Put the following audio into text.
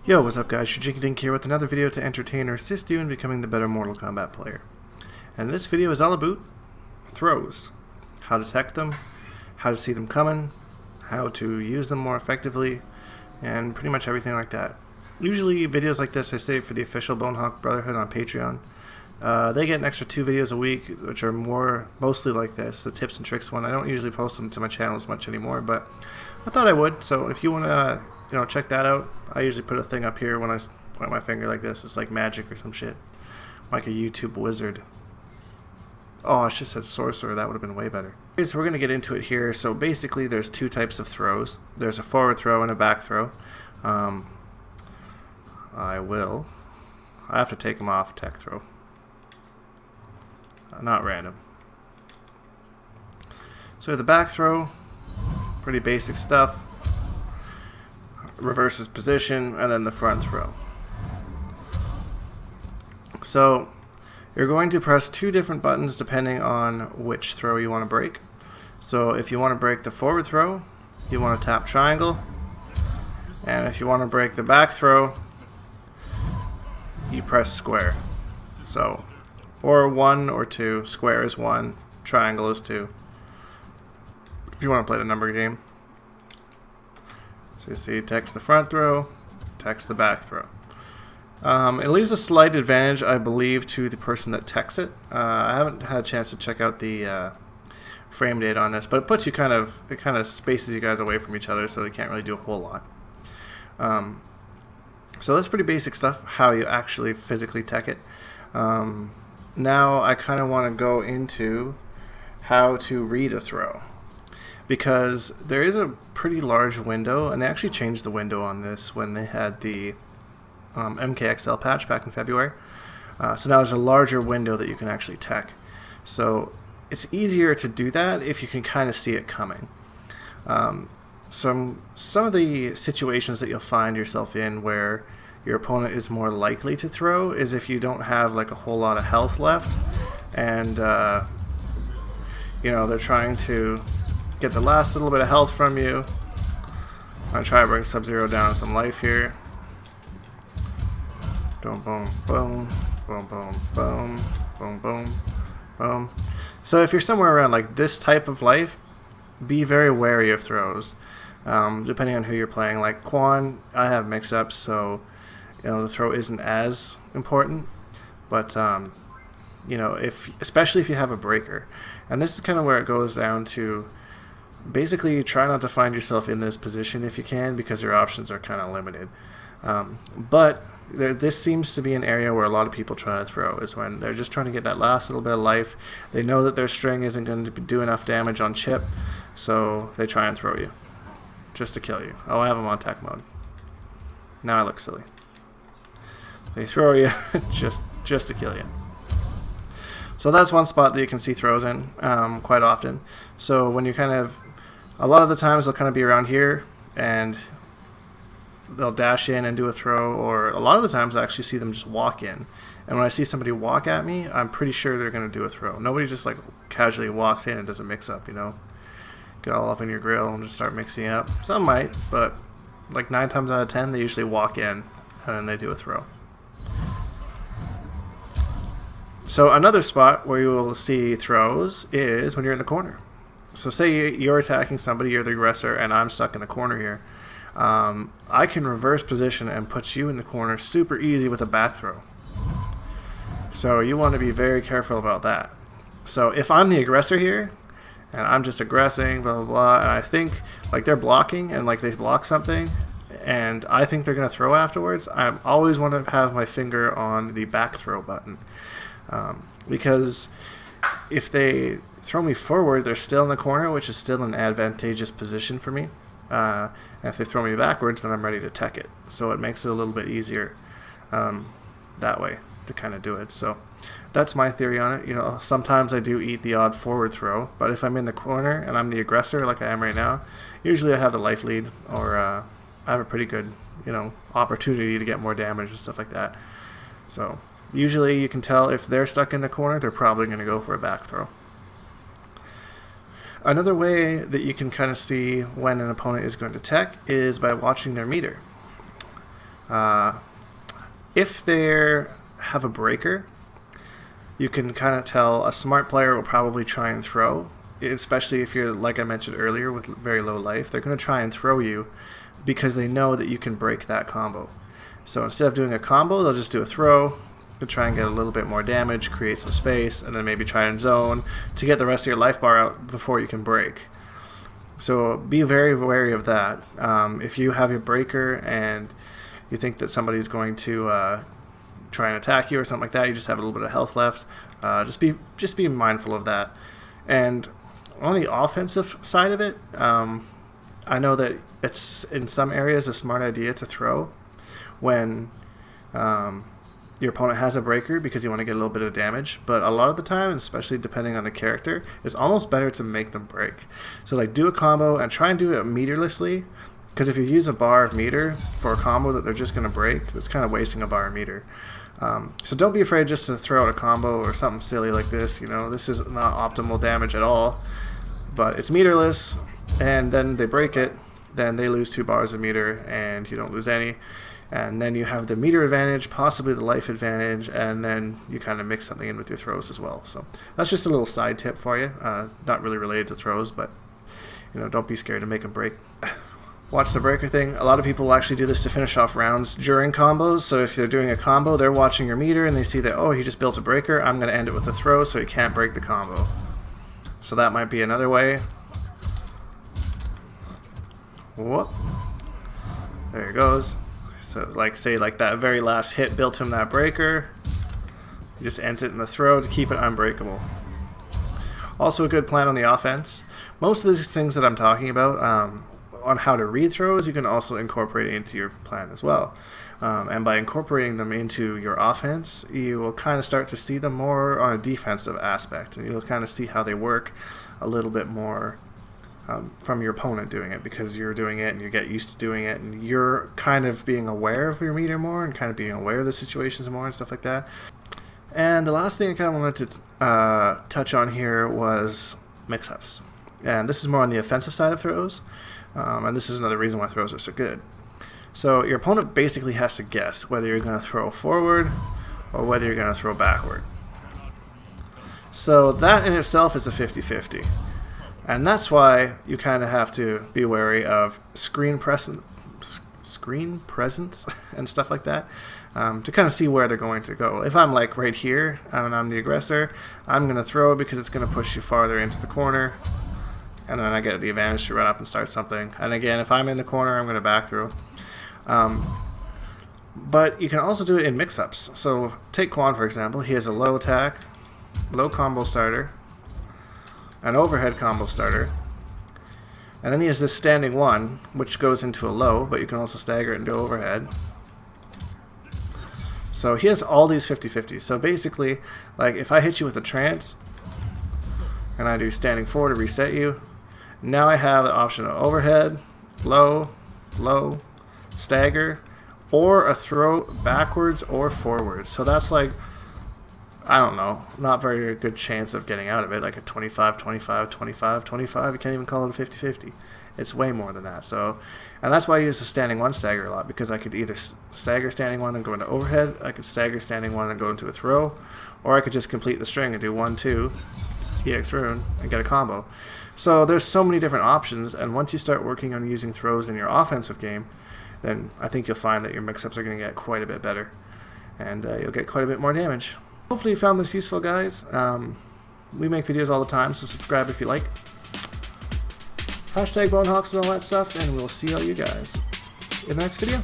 Yo, what's up guys, Shujinkydink here with another video to entertain or assist you in becoming the better Mortal Kombat player. And this video is all about throws. How to detect them, how to see them coming, how to use them more effectively, and pretty much everything like that. Usually videos like this I save for the official Bonehawk Brotherhood on Patreon. They get an extra 2 videos a week, which are mostly like this, the tips and tricks one. I don't usually post them to my channel as much anymore, but I thought I would. So if you want to check that out. I usually put a thing up here when I point my finger like this. It's like magic or some shit. Like a YouTube wizard. Oh, I should have said sorcerer. That would have been way better. Okay, so we're going to get into it here. So basically there's 2 types of throws. There's a forward throw and a back throw. I have to take them off tech throw. Not random. So the back throw, pretty basic stuff. Reverses position, and then the front throw. So you're going to press 2 different buttons depending on which throw you want to break. So if you want to break the forward throw, you want to tap triangle, and if you want to break the back throw, you press square. So or 1 or 2. Square is 1, triangle is 2. If you want to play the number game. So you see, text the front throw, text the back throw. It leaves a slight advantage, I believe, to the person that texts it. I haven't had a chance to check out the frame data on this, but it puts you kind of spaces you guys away from each other, so you can't really do a whole lot. So that's pretty basic stuff, how you actually physically tech it. Now I kind of want to go into how to read a throw, because there is a pretty large window, and they actually changed the window on this when they had the MKXL patch back in February. So now there's a larger window that you can actually tech. So it's easier to do that if you can kind of see it coming. Some of the situations that you'll find yourself in where your opponent is more likely to throw is if you don't have like a whole lot of health left, and they're trying to get the last little bit of health from you. I'm going to try to bring Sub-Zero down some life here. Boom, boom, boom, boom, boom, boom, boom, boom, boom. So if you're somewhere around like this type of life, be very wary of throws. Depending on who you're playing. Like Quan, I have mix-ups, so the throw isn't as important. But especially if you have a breaker. And this is kind of where it goes down to basically try not to find yourself in this position if you can, because your options are kind of limited. But this seems to be an area where a lot of people try to throw, is when they're just trying to get that last little bit of life. They know that their string isn't going to do enough damage on chip, so they try and throw you just to kill you. Oh, I have them on tech mode. Now I look silly. They throw you just to kill you. So that's one spot that you can see throws in quite often. So when you a lot of the times they'll kind of be around here, and they'll dash in and do a throw, or a lot of the times I actually see them just walk in. And when I see somebody walk at me, I'm pretty sure they're going to do a throw. Nobody just like casually walks in and does a mix-up, Get all up in your grill and just start mixing up. Some might, but like 9 times out of 10, they usually walk in and they do a throw. So another spot where you will see throws is when you're in the corner. So say you're attacking somebody, you're the aggressor, and I'm stuck in the corner here. I can reverse position and put you in the corner super easy with a back throw. So you want to be very careful about that. So if I'm the aggressor here, and I'm just aggressing, blah, blah, blah, and I think like they're blocking, and like they block something, and I think they're going to throw afterwards, I always want to have my finger on the back throw button. Because if they throw me forward, they're still in the corner, which is still an advantageous position for me. And if they throw me backwards, then I'm ready to tech it. So it makes it a little bit easier that way to kind of do it. So that's my theory on it. Sometimes I do eat the odd forward throw, but if I'm in the corner and I'm the aggressor like I am right now, usually I have the life lead, or I have a pretty good opportunity to get more damage and stuff like that. So usually you can tell if they're stuck in the corner, they're probably going to go for a back throw. Another way that you can kind of see when an opponent is going to tech is by watching their meter. If they have a breaker, you can kind of tell a smart player will probably try and throw, especially if you're, like I mentioned earlier, with very low life. They're going to try and throw you because they know that you can break that combo. So instead of doing a combo, they'll just do a throw to try and get a little bit more damage, create some space, and then maybe try and zone to get the rest of your life bar out before you can break. So be very wary of that. If you have your breaker and you think that somebody's going to try and attack you or something like that, you just have a little bit of health left, just be mindful of that. And on the offensive side of it, I know that it's in some areas a smart idea to throw when your opponent has a breaker because you want to get a little bit of damage, but a lot of the time, especially depending on the character, it's almost better to make them break. So like do a combo and try and do it meterlessly, because if you use a bar of meter for a combo that they're just going to break, it's kind of wasting a bar of meter. So don't be afraid just to throw out a combo or something silly like this. You know, this is not optimal damage at all, but it's meterless, and then they break it, then they lose 2 bars of meter and you don't lose any. And then you have the meter advantage, possibly the life advantage, and then you kind of mix something in with your throws as well. So that's just a little side tip for you. Not really related to throws, but you know, don't be scared to make them break. Watch the breaker thing. A lot of people actually do this to finish off rounds during combos. So if they're doing a combo, they're watching your meter and they see that, oh, he just built a breaker, I'm going to end it with a throw so he can't break the combo. So that might be another way. Whoop. There he goes. So like say like that very last hit built him that breaker. He just ends it in the throw to keep it unbreakable. Also a good plan on the offense. Most of these things that I'm talking about on how to read throws, you can also incorporate into your plan as well. And by incorporating them into your offense, you will kind of start to see them more on a defensive aspect, and you'll kind of see how they work a little bit more from your opponent doing it, because you're doing it and you get used to doing it, and you're kind of being aware of your meter more and kind of being aware of the situations more and stuff like that. And the last thing I kind of wanted to touch on here was mix-ups. And this is more on the offensive side of throws, and this is another reason why throws are so good. So your opponent basically has to guess whether you're going to throw forward or whether you're going to throw backward. So that in itself is a 50-50. And that's why you kind of have to be wary of screen presence and stuff like that, to kind of see where they're going to go. If I'm like right here and I'm the aggressor, I'm going to throw because it's going to push you farther into the corner, and then I get the advantage to run up and start something. And again, if I'm in the corner, I'm going to back throw. But you can also do it in mix-ups. So take Quan, for example. He has a low attack, low combo starter, an overhead combo starter, and then he has this standing 1, which goes into a low, but you can also stagger it and do overhead. So he has all these 50-50s. So basically, like if I hit you with a trance and I do standing 4 to reset you, now I have the option of overhead, low, low, stagger, or a throw backwards or forwards. So that's like, I don't know, not very good chance of getting out of it, like a 25, 25, 25, 25. You can't even call it a 50-50. It's way more than that. So, and that's why I use the standing 1 stagger a lot, because I could either stagger standing 1 and go into overhead, I could stagger standing 1 and go into a throw, or I could just complete the string and do 1, 2, EX rune, and get a combo. So there's so many different options, and once you start working on using throws in your offensive game, then I think you'll find that your mix-ups are going to get quite a bit better, and you'll get quite a bit more damage. Hopefully you found this useful, guys. We make videos all the time, so subscribe if you like. Hashtag Bonehawks and all that stuff, and we'll see all you guys in the next video.